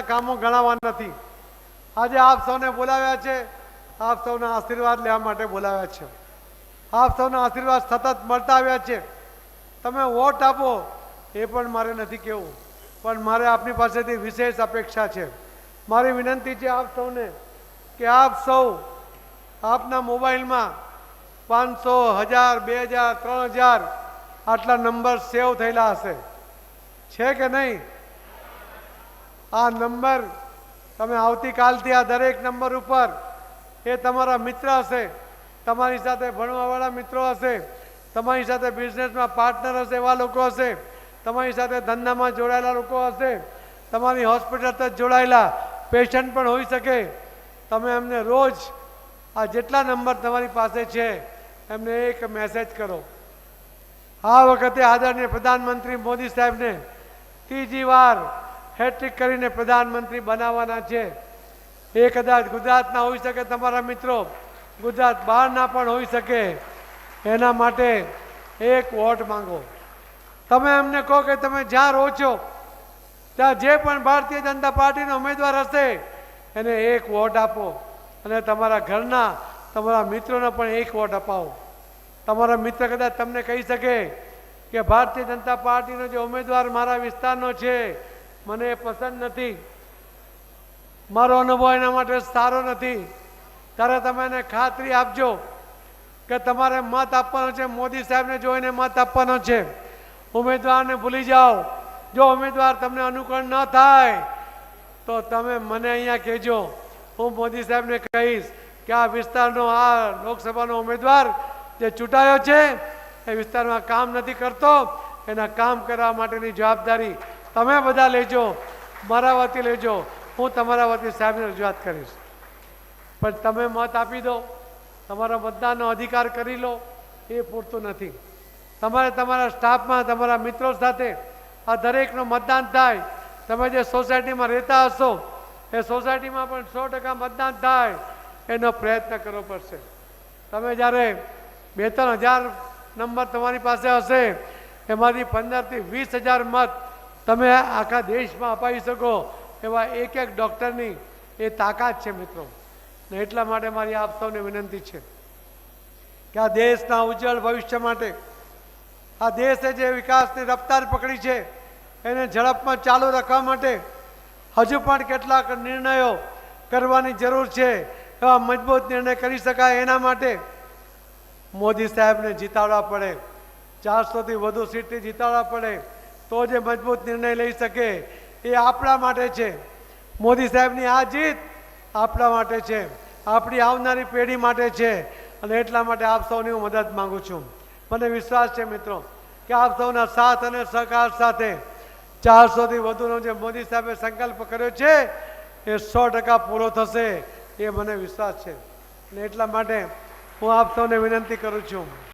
કામો ગણાવવા નથી। આજે આપ સૌને બોલાવ્યા છે, આપ સૌના આશીર્વાદ લેવા માટે બોલાવ્યા છે। આપ સૌના આશીર્વાદ સતત મળતા આવ્યા છે। તમે વોટ આપો એ પણ મારે નથી કહેવું, પણ મારે આપની પાસેથી વિશેષ અપેક્ષા છે। મારી વિનંતી છે આપ સૌને કે આપ સૌ આપના મોબાઈલમાં 500, 1000, 2000, 3000 આટલા નંબર સેવ થયેલા હશે, છે કે નહીં? આ નંબર તમે આવતીકાલથી આ દરેક નંબર ઉપર એ તમારા મિત્ર હશે, તમારી સાથે ભણવાવાળા મિત્રો હશે, તમારી સાથે બિઝનેસમાં પાર્ટનર હશે એવા લોકો હશે, તમારી સાથે ધંધામાં જોડાયેલા લોકો હશે, તમારી હોસ્પિટલ સાથે જોડાયેલા પેશન્ટ પણ હોઈ શકે। તમે એમને રોજ આ જેટલા નંબર તમારી પાસે છે એમને એક મેસેજ કરો। આ વખતે આદરણીય પ્રધાનમંત્રી મોદી સાહેબને ત્રીજી વાર હેટ્રિક કરીને પ્રધાનમંત્રી બનાવવાના છે। એ કદાચ ગુજરાતના હોઈ શકે, તમારા મિત્રો ગુજરાત બહારના પણ હોઈ શકે। એના માટે એક વોટ માંગો। તમે એમને કહો કે તમે જ્યાં રહો છો ત્યાં જે પણ ભારતીય જનતા પાર્ટીનો ઉમેદવાર હશે એને એક વોટ આપો, અને તમારા ઘરના તમારા મિત્રોને પણ એક વોટ અપાવો। તમારા મિત્ર કદાચ તમને કહી શકે કે ભારતીય જનતા પાર્ટીનો જે ઉમેદવાર મારા વિસ્તારનો છે મને એ પસંદ નથી, મારો અનુભવ એના માટે સારો નથી, ત્યારે તમે એને ખાતરી આપજો કે તમારે મત આપવાનો છે, મોદી સાહેબને જોઈને મત આપવાનો છે। ઉમેદવારને ભૂલી જાઓ। જો ઉમેદવાર તમને અનુકૂળ ન થાય તો તમે મને અહીંયા કહેજો, હું મોદી સાહેબને કહીશ કે આ વિસ્તારનો આ લોકસભાનો ઉમેદવાર જે ચૂંટાયો છે એ વિસ્તારમાં કામ નથી કરતો, એના કામ કરવા માટેની જવાબદારી તમે બધા લેજો, મારા વતી લેજો, હું તમારા વતી સાહેબને રજૂઆત કરીશ। પણ તમે મત આપી દો, તમારો મતદાનનો અધિકાર કરી લો એ પૂરતું નથી। તમારે તમારા સ્ટાફમાં તમારા મિત્રો સાથે આ દરેકનું મતદાન થાય। તમે જે સોસાયટીમાં રહેતા હશો એ સોસાયટીમાં પણ 100% મતદાન થાય એનો પ્રયત્ન કરવો પડશે। તમે જ્યારે 2-3 હજાર નંબર તમારી પાસે હશે એમાંથી 15થી 20 હજાર મત તમે આખા દેશમાં અપાવી શકો એવા એક એક ડૉક્ટરની એ તાકાત છે મિત્રો। ને એટલા માટે મારી આપ સૌને વિનંતી છે કે આ દેશના ઉજ્જવળ ભવિષ્ય માટે, આ દેશે જે વિકાસની રફતાર પકડી છે એને ઝડપમાં ચાલુ રાખવા માટે હજુ પણ કેટલાક નિર્ણયો કરવાની જરૂર છે। એવા મજબૂત નિર્ણય કરી શકાય એના માટે મોદી સાહેબને જીતાડવા પડે, 400થી વધુ સીટથી જીતાડવા પડે તો જે મજબૂત નિર્ણય લઈ શકે એ આપણા માટે છે। મોદી સાહેબની આ જીત આપણા માટે છે, આપણી આવનારી પેઢી માટે છે, અને એટલા માટે આપ સૌની હું મદદ માગું છું। મને વિશ્વાસ છે મિત્રો કે આપ સૌના સાથ અને સહકાર સાથે 400થી વધુનો જે મોદી સાહેબે સંકલ્પ કર્યો છે એ 100% પૂરો થશે એ મને વિશ્વાસ છે। અને એટલા માટે હું આપ સૌને વિનંતી કરું છું